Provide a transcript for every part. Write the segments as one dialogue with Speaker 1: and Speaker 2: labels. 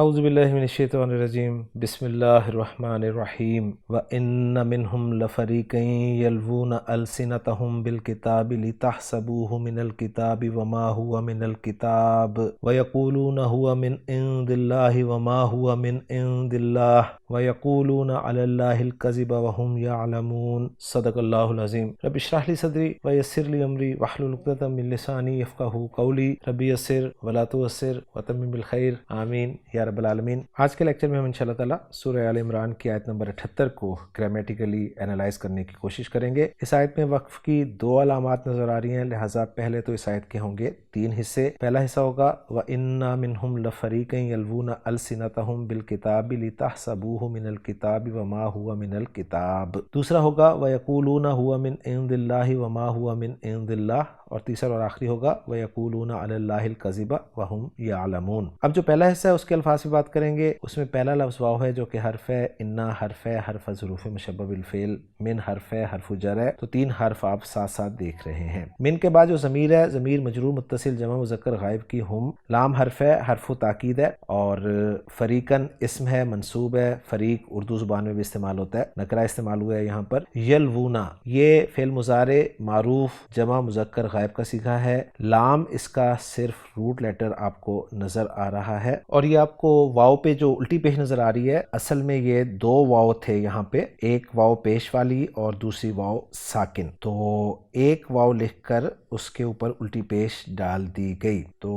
Speaker 1: اعوذ باللہ من الشیطان الرجیم بسم اللہ الرحمن الرحیم وَإِنَّ مِنْهُمْ لَفَرِيقًا يَلْوُونَ أَلْسِنَتَهُمْ بِالْكِتَابِ لِتَحْسَبُوهُ مِنَ الْكِتَابِ وَمَا هُوَ مِنَ الْكِتَابِ وَيَقُولُونَ هُوَ مِنْ عِنْدِ اللَّهِ وَمَا هُوَ مِنْ عِنْدِ اللَّهِ وَيَقُولُونَ عَلَى اللَّهِ الْكَذِبَ وَهُمْ يَعْلَمُونَ صدق اللہ العظیم۔ رب اشرح لي صدری ویسر لي امری واحلل عقدۃ من لسانی یفقہوا قولی ربی یسر ولا تعسر وتمم بالخیر آمین یا رب العالمین۔ آج کے لیکچر میں ہم انشاءاللہ تعالی سورہ آل عمران کی آیت نمبر 78 کو گرامیٹیکلی انالائز کرنے کی کوشش کریں گے۔ اس آیت میں وقف کی دو علامات نظر آ رہی ہیں، لہٰذا پہلے تو اس آیت کے ہوں گے 3 حصے۔ پہلا حصہ ہوگا وَإِنَّ مِنْهُمْ لَفَرِيقًا يَلْوُونَ أَلْسِنَتَهُمْ بِالْكِتَابِ لِتَحْسَبُوهُ مِنَ الْكِتَابِ وَمَا هُوَ مِنَ الْكِتَابِ۔ دوسرا ہوگا وَيَقُولُونَ هُوَ مِنْ عِنْدِ اللَّهِ وَمَا هُوَ مِنْ عِنْدِ اللَّهِ، اور تیسرا اور آخری ہوگا وَيَقُولُونَ عَلَى اللَّهِ الْكَذِبَ وَهُمْ يَعْلَمُونَ۔ اب جو پہلا حصہ ہے اس کے الفاظ کی بات کریں گے، اس میں پہلا لفظ واو ہے جو کہ حرف ہے، انا حرف ہے، حرف ظروف مشبہ بالفعل، من حرف ہے، حرف جر ہے، تو 3 حرف آپ ساتھ ساتھ دیکھ رہے ہیں۔ من کے بعد جو ضمیر ہے، ضمیر مجرور متصل جمع مذکر غائب کی ہم، لام حرف ہے، حرف تاکید ہے، اور فریقن اسم ہے، منصوب ہے، فریق اردو زبان میں بھی استعمال ہوتا ہے، نکرہ استعمال ہوا ہے یہاں پر۔ یلونا یہ فعل مضارع معروف جمع مذکر غائب کا صیغہ ہے، لام اس کا صرف روٹ لیٹر آپ کو نظر آ رہا ہے، اور یہ آپ کو واو پہ جو الٹی پیش نظر آ رہی ہے، اصل میں یہ 2 واو تھے یہاں پہ، ایک واو پیش والی اور دوسری واو ساکن، تو ایک واو لکھ کر اس کے اوپر الٹی پیش ڈال دی گئی۔ تو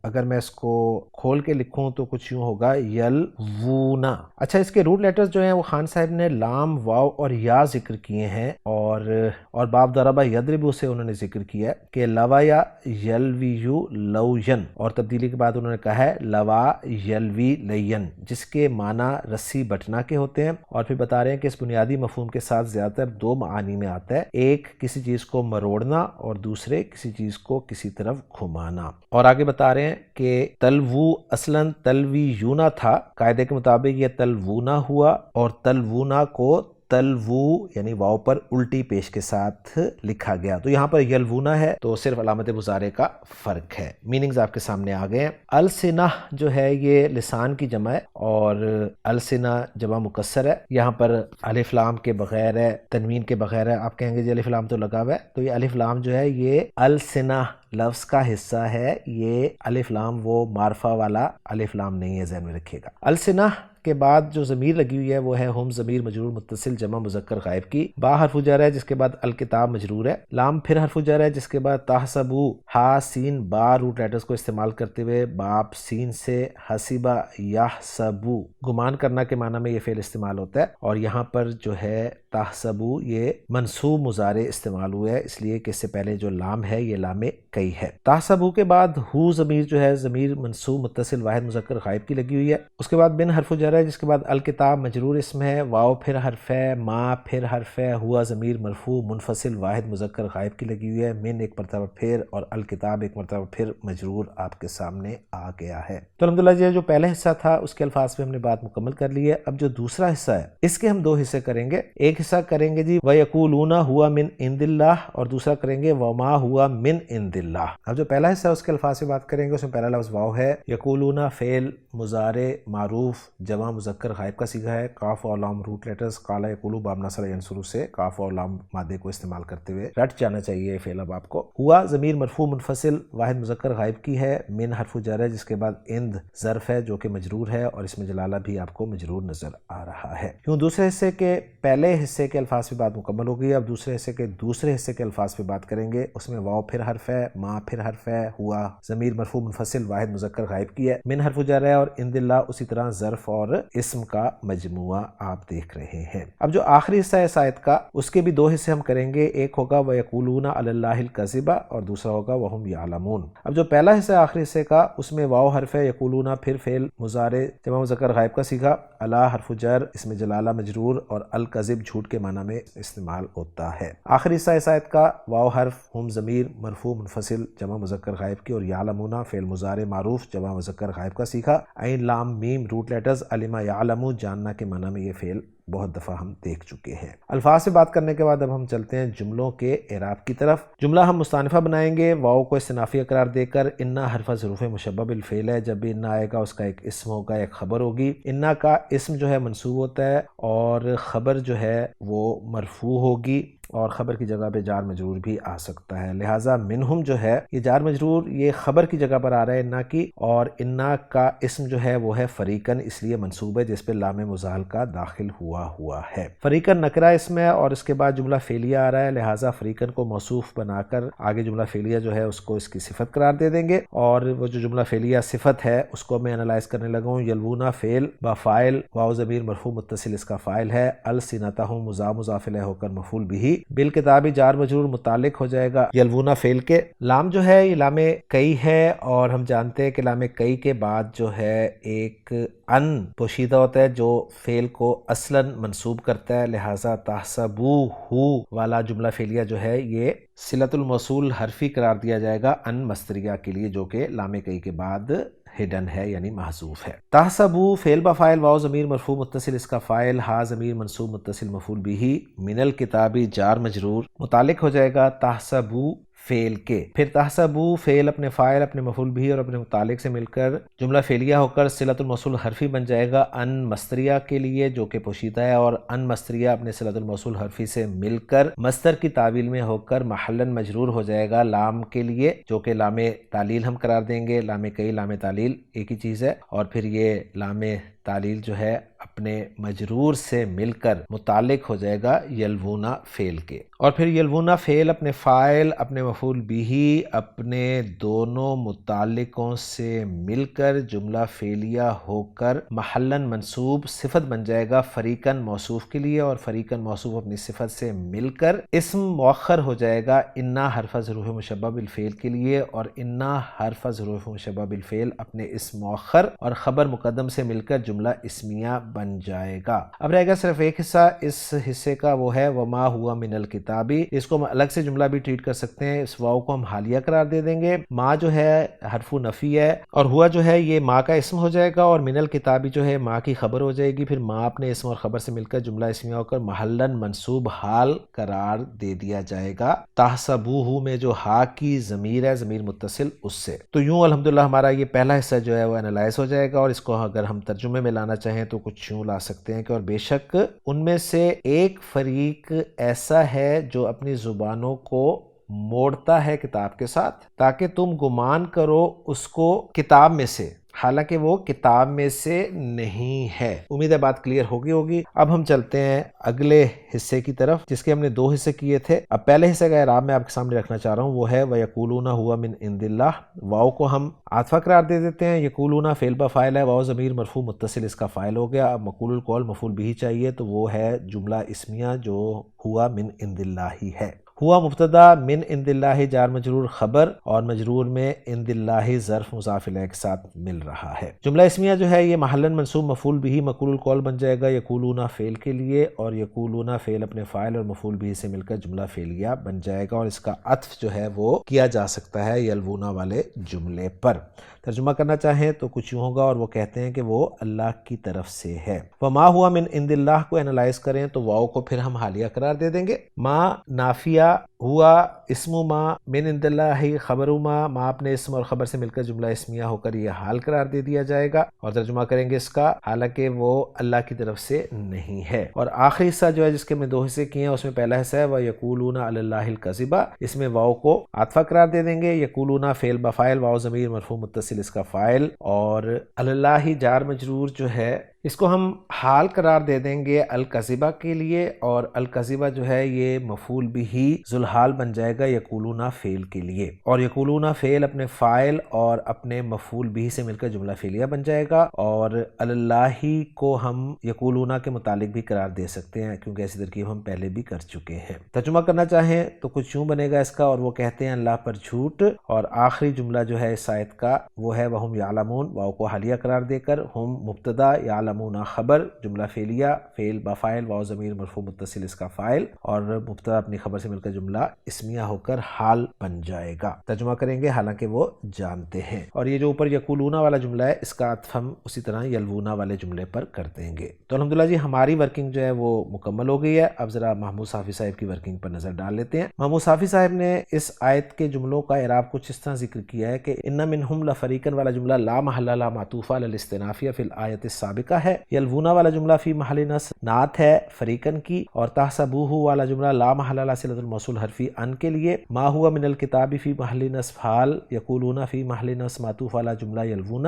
Speaker 1: اگر میں اس کو کھول کے لکھوں تو کچھ یوں ہوگا یلوونا۔ اچھا، اس کے روٹ لیٹرز جو ہیں وہ خان صاحب نے لام، واو اور یا ذکر کیے ہیں، اور باب ضربہ یضرب سے انہوں نے ذکر کیا ہے کہ لوا یا یلویو لوین، اور تبدیلی کے بعد انہوں نے کہا ہے لوا یلوی لین، جس کے معنی رسی بٹنا کے ہوتے ہیں، اور پھر بتا رہے ہیں کہ اس بنیادی مفہوم کے ساتھ زیادہ تر 2 معانی میں آتا ہے، ایک کسی چیز کو مروڑنا اور دوسرے کسی چیز کو کسی طرف گھمانا۔ اور آگے بتا رہے ہیں کہ تلوو اصلاً تلوی یونا تھا، قاعدے کے مطابق یہ تلوونا ہوا، اور تلوونا کو تلوو یعنی واو پر الٹی پیش کے ساتھ لکھا گیا، تو یہاں پر یلوونا ہے تو صرف علامت مضارع کا فرق ہے۔ میننگز آپ کے سامنے آ گئے ہیں۔ السنہ جو ہے یہ لسان کی جمع ہے، اور السنہ جمع مکسر ہے، یہاں پر الف لام کے بغیر ہے، تنوین کے بغیر ہے۔ آپ کہیں گے جی الف لام تو لگا ہوا ہے، تو یہ الف لام جو ہے یہ السنہ لفظ کا حصہ ہے، یہ الف لام وہ معرفہ والا الف لام نہیں ہے، ذہن میں رکھیے گا۔ السنہ کے بعد جو ضمیر لگی ہوئی ہے وہ ہے ہم، ضمیر مجرور متصل جمع مذکر غائب کی، با حرف جر ہے جس کے بعد الکتاب مجرور ہے، لام پھر حرف جر ہے جس کے بعد تحسبو، ہا سین با روٹ لیٹرز کو استعمال کرتے ہوئے باب سین سے حسیبہ یحسبو گمان کرنا کے معنی میں یہ فعل استعمال ہوتا ہے، اور یہاں پر جو ہے تحسبو یہ منصوب مضارع استعمال ہوا ہے، اس لیے کہ اس سے پہلے جو لام ہے یہ لام کئی ہے۔ تحسبو کے بعد ہو ضمیر جو ہے ضمیر منصوب متصل واحد مذکر غائب کی لگی ہوئی ہے، اس کے بعد بن حرف جر ہے جس کے بعد الکتاب مجرور اسم ہے، واو پھر حرف ہے، ما پھر حرف ہے، ہوا ضمیر مرفوع منفصل واحد مذکر غائب کی لگی ہوئی ہے، من ایک مرتبہ پھر، اور الکتاب ایک مرتبہ پھر مجرور آپ کے سامنے آ گیا ہے۔ تو الحمدللہ یہ جو پہلا حصہ تھا اس کے الفاظ پہ ہم نے بات مکمل کر لی ہے۔ اب جو دوسرا حصہ ہے اس کے ہم 2 حصے کریں گے، ایک حصہ کریں گے جی وَيَقُولُونَ هُوَ مِنْ عِنْدِ اللَّهِ، اور دوسرا کریں گے وَمَا هُوَ مِنْ عِنْدِ اللَّهِ۔ اب جو پہلا حصہ ہے اس کے الفاظ سے بات کریں گے، اس میں پہلا لفظ واو ہے، یقولون فعل مضارع معروف جمع مذکر غائب کا صیغہ ہے، کاف اور لام روٹ لیٹرز قال یقولو باب نصر ینصر سے کاف اور لام مادے کو استعمال کرتے ہوئے رٹ جانا چاہیے یہ فعل اب آپ کو۔ ہوا ضمیر مرفوع منفصل واحد مذکر غائب کی ہے، من حرف جر ہے جس کے بعد اند ظرف ہے جو کہ مجرور ہے، اور اس میں جلالہ بھی آپ کو مجرور نظر آ رہا ہے۔ کیوں دوسرے حصے کے پہلے حصے کے الفاظ پہ بات مکمل ہو گئی، اب دوسرے حصے کے دوسرے حصے کے الفاظ پہ بات کریں گے، اس میں واو پھر حرف ہے، ما پھر حرف ہے، ہوا ضمیر مرفوع منفصل واحد مذکر غائب کی ہے، من حرف جر ہے، اور عند اللہ اسی طرح ظرف اور اسم کا مجموعہ آپ دیکھ رہے ہیں۔ اب جو آخری حصہ ہے اس آیت کا اس کے بھی 2 حصے ہم کریں گے، ایک ہوگا وَيَقُولُونَ عَلَى اللَّهِ الْكَذِبَ، اور دوسرا ہوگا وَهُمْ يَعْلَمُونَ۔ اب جو پہلا حصہ ہے آخری حصے کا اس میں واو حرف ہے، یقولون پھر فعل مضارع جمع مذکر غائب کا صیغہ، علی حرف جر اس میں جلالہ مجرور، اور الکذب جھوٹ کے معنی میں استعمال ہوتا ہے۔ آخری حصہ اس آیت کا واو حرف ہم ضمیر مرفوع منفصل جمع مذکر غائب کی، اور یعلمون فعل مضارع معروف جمع مذکر غائب کا صیغہ، عین لام میم روٹ لیٹرز علم یعلم جاننا کے معنی میں یہ فعل بہت دفعہ ہم دیکھ چکے ہیں۔ الفاظ سے بات کرنے کے بعد اب ہم چلتے ہیں جملوں کے اعراب کی طرف۔ جملہ ہم مستأنفہ بنائیں گے، واو کو استنافیہ قرار دے کر۔ انا حرف ظروف مشبہ بالفعل ہے، جب بھی انا آئے گا اس کا ایک اسم ہوگا، ایک خبر ہوگی۔ انا کا اسم جو ہے منصوب ہوتا ہے اور خبر جو ہے وہ مرفوع ہوگی، اور خبر کی جگہ پہ جار مجرور بھی آ سکتا ہے، لہٰذا منہم جو ہے یہ جار مجرور یہ خبر کی جگہ پر آ رہا ہے انا کی، اور انا کا اسم جو ہے وہ ہے فریقن، اس لیے منصوب ہے جس پہ لام مزال کا داخل ہوا ہے۔ فریقن نکرہ اسم ہے اور اس کے بعد جملہ فعلیہ آ رہا ہے، لہٰذا فریقن کو موصوف بنا کر آگے جملہ فعلیہ جو ہے اس کو اس کی صفت قرار دے دیں گے، اور وہ جو جملہ فعلیہ صفت ہے اس کو میں انالائز کرنے لگا ہوں۔ یلونا فعل با فاعل، واو ضمیر مرفوع متصل اس کا فاعل ہے، السنتہم مضاف الیہ ہو کر مفعول بھی، بالکتاب جار مجرور متعلق ہو جائے گا یلونا فعل کے۔ لام جو ہے یہ لام کئی ہے، اور ہم جانتے ہیں کہ لام کئی کے بعد جو ہے ایک ان پوشیدہ ہوتا ہے جو فعل کو اصلاً منصوب کرتا ہے، لہٰذا تحسبوہ والا جملہ فعلیہ جو ہے یہ صلۃ الموصول حرفی قرار دیا جائے گا ان مصدریہ کے لیے، جو کہ لام کئی کے بعد ہڈن ہے یعنی محذوف ہے۔ تحسبو فعل با فاعل، واو ضمیر مرفوع متصل اس کا فاعل، ہا ضمیر منصوب متصل مفعول بھی، من الکتابی جار مجرور متعلق ہو جائے گا تحسبو فعل کے۔ پھر تحسبو فعل اپنے فاعل، اپنے مفعول بھی اور اپنے متعلق سے مل کر جملہ فعلیہ ہو کر صلۃ الموصول حرفی بن جائے گا ان مصدریہ کے لیے جو کہ پوشیدہ ہے، اور ان مصدریہ اپنے صلۃ الموصول حرفی سے مل کر مصدر کی تعویل میں ہو کر محلاً مجرور ہو جائے گا لام کے لیے، جو کہ لام تعلیل ہم قرار دیں گے۔ لام کئی لام تعلیل ایک ہی چیز ہے، اور پھر یہ لام تعلیل جو ہے اپنے مجرور سے مل کر متعلق ہو جائے گا یلونا فعل کے، اور پھر یلونا فعل اپنے فاعل، اپنے مفعول بھی، اپنے دونوں متعلقوں سے مل کر جملہ فعلیہ ہو کر محلاً منصوب صفت بن جائے گا فریقاً موصوف کے لیے، اور فریقاً موصوف اپنی صفت سے مل کر اسم مؤخر ہو جائے گا انا حرف ظروف مشبہ بالفعل کے لیے، اور انا حرف ظروف مشبہ بالفعل اپنے اسم مؤخر اور خبر مقدم سے مل کر جملہ اسمیہ بن جائے گا۔ اب رہے گا صرف ایک حصہ، اس حصے کا وہ ہے وما ہوا من الکتابی، اس کو ہم الگ سے جملہ بھی ٹریٹ کر سکتے ہیں، اس واو کو ہم حالیہ قرار دے دیں گے۔ ما جو ہے حرف نفی ہے، اور ہوا جو ہے یہ ما کا اسم ہو جائے گا، اور من الکتابی جو ہے ما کی خبر ہو جائے گی، پھر ما اپنے اسم اور خبر سے مل کر جملہ اسمیہ ہو کر محلاً منصوب حال قرار دے دیا جائے گا تحسبوہ میں جو ہا کی ضمیر ہے، ضمیر متصل اس سے۔ تو یوں الحمدللہ ہمارا یہ پہلا حصہ جو ہے وہ انالائز ہو جائے گا، اور اس کو اگر ہم ترجمے میں لانا چاہیں تو کچھ یوں لا سکتے ہیں کہ اور بے شک ان میں سے ایک فریق ایسا ہے جو اپنی زبانوں کو موڑتا ہے کتاب کے ساتھ تاکہ تم گمان کرو اس کو کتاب میں سے، حالانکہ وہ کتاب میں سے نہیں ہے۔ امید ہے بات کلیئر ہوگی۔ اب ہم چلتے ہیں اگلے حصے کی طرف جس کے ہم نے 2 حصے کیے تھے۔ اب پہلے حصے کا اعراب میں آپ کے سامنے رکھنا چاہ رہا ہوں، وہ ہے وَيَقُولُونَ هُوَ مِنْ عِنْدِ اللَّهِ، واو کو ہم عاطفہ قرار دے دیتے ہیں، یقولون فعل با فاعل ہے، واو ضمیر مرفوع متصل اس کا فاعل ہو گیا۔ اب مقول القول مفعول بھی چاہیے، تو وہ ہے جملہ اسمیہ جو ہوا من عند اللہ ہے۔ ہوا مبتدا، من عند اللہ جار مجرور خبر، اور مجرور میں عند اللہ ظرف مضاف الیہ کے ساتھ مل رہا ہے۔ جملہ اسمیہ جو ہے یہ محلاً منصوب مفعول بھی مقول القول بن جائے گا یقولون فعل کے لیے، اور یقولون فعل اپنے فاعل اور مفعول بھی سے مل کر جملہ فعلیہ بن جائے گا، اور اس کا عطف جو ہے وہ کیا جا سکتا ہے یلونا والے جملے پر۔ ترجمہ کرنا چاہیں تو کچھ یوں ہوگا، اور وہ کہتے ہیں کہ وہ اللہ کی طرف سے ہے۔ وما ہوا من عند اللہ کو انالائز کریں تو واو کو پھر ہم حالیہ قرار دے دیں گے، ما نافیہ، ہوا اسم ما، من عند اللہ خبر ما اپنے اسم اور خبر سے مل کر جملہ اسمیہ ہو کر یہ حال قرار دے دیا جائے گا، اور ترجمہ کریں گے اس کا حالانکہ وہ اللہ کی طرف سے نہیں ہے۔ اور آخری حصہ جو ہے جس کے میں 2 حصے کیے ہیں، اس میں پہلا حصہ ہے وَيَقُولُونَ عَلَى اللَّهِ الْكَذِبَ، اس میں واو کو عاطفہ قرار دے دیں گے، یقولون فعل بفاعل، واو ضمیر مرفوع متصل اس کا فاعل، اور علی اللہ جار مجرور جو ہے اس کو ہم حال قرار دے دیں گے الکذبہ کے لیے، اور الکذبہ جو ہے یہ مفعول بھی ذوالحال بن جائے گا یقولون فعل کے لیے، اور یقولون فعل اپنے فاعل اور اپنے مفعول بھی سے مل کر جملہ فعلیہ بن جائے گا، اور اللہ کو ہم یقولون کے متعلق بھی قرار دے سکتے ہیں کیونکہ ایسی ترکیب ہم پہلے بھی کر چکے ہیں۔ ترجمہ کرنا چاہیں تو کچھ یوں بنے گا اس کا، اور وہ کہتے ہیں اللہ پر جھوٹ، اور آخری جملہ جو ہے اس آیت کا وہ ہے وہم یعلمون، واو کو حالیہ قرار دے کر ہم مبتدا، یعلمون خبر، جملہ فعلیہ، فعل با فاعل، واو ضمیر مرفوع متصل اس کا فاعل، اور مبتدا اپنی خبر سے مل کر جملہ جملہ اسمیہ ہو کر حال بن جائے گا. ترجمہ کریں گے حالانکہ وہ جانتے ہیں. اور یہ جو اوپر یقولون والا جملہ ہے اس کا عطف ہم اسی طرح یلوون والے جملے پر کر دیں گے. تو الحمدللہ جی ہماری ورکنگ جو ہے وہ مکمل ہو گئی ہے. اب ذرا محمود صافی صاحب کی ورکنگ پر نظر ڈال لیتے ہیں. محمود صافی صاحب نے اس آیت کے جملوں کا اعراب کچھ اس طرح ذکر کیا ہے کہ ان منہم لفریقا والا جملہ لا محل لا معطوف علی الاستنافیہ فی الآیت السابقہ ہے. یلوون والا جملہ فی محل نصب نعت ہے فریقن کی. اور تحسبوہ والا جملہ لا محل لا صلۃ الموصول حرفی ان کے لیے. ما ہوا من الکتاب فی محل نصب حال. یقولون فی محل نصب معطوف علی جملہ یلوون.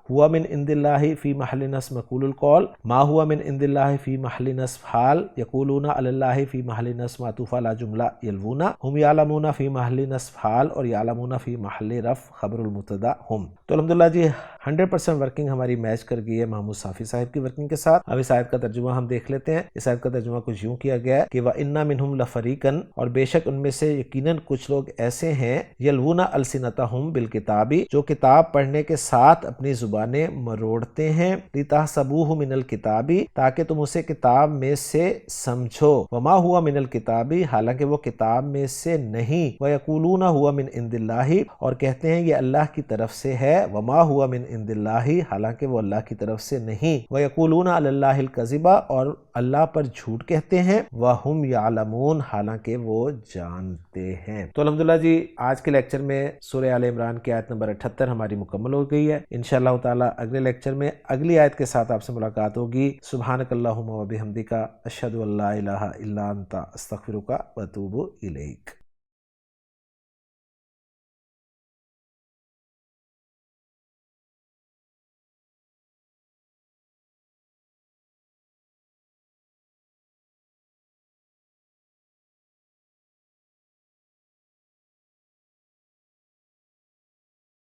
Speaker 1: ہوا من عند اللہ فی محل نصب مقول القول. ما ہوا من عند اللہ فی محل نصب حال. یقولون علی اللہ فی محل نصب معطوف علی جملہ یلوون. ہم یعلمون فی محل نصب حال اور یعلمون فی محل رفع خبر المبتدا ہم. تو الحمدللہ جی 100% ورکنگ ہماری میچ کر گئی ہے محمود صافی صاحب کی ورکنگ کے ساتھ. اب اس آیت کا ترجمہ ہم دیکھ لیتے ہیں. اس آیت کا ترجمہ کچھ یوں کیا گیا ہے کہ وَإِنَّ مِنْهُمْ لَفَرِيقًا اور بے شک ان میں سے یقیناً کچھ لوگ ایسے ہیں یلوون السنتہم بالکتاب جو کتاب پڑھنے کے ساتھ اپنی زبانیں مروڑتے ہیں. لِتَحْسَبُوهُ مِنَ الْكِتَابِ تاکہ تم اسے کتاب میں سے سمجھو. وَمَا هُوَ مِنَ الْكِتَابِ حالانکہ وہ کتاب میں سے نہیں. وَيَقُولُونَ هُوَ مِنْ عِنْدِ اللَّهِ اور کہتے ہیں یہ اللہ کی طرف سے ہے. وَمَا هُوَ مِنْ عِنْدِ اللَّهِ حالانکہ وہ اللہ کی طرف سے نہیں. وَيَقُولُونَ عَلَى اللَّهِ الْكَذِبَ اور اللہ پر جھوٹ کہتے ہیں. وَهُمْ يَعْلَمُونَ حالانکہ وہ جانتے ہیں. تو الحمدللہ جی آج کے لیکچر میں سورہ آل عمران کی آیت نمبر 78 ہماری مکمل ہو گئی ہے. انشاءاللہ تعالی اگلے لیکچر میں اگلی آیت کے ساتھ آپ سے ملاقات ہوگی. سبحانک اللہم و بحمدک اشہد ان لا الہ الا انت استغفرک و اتوب الیک.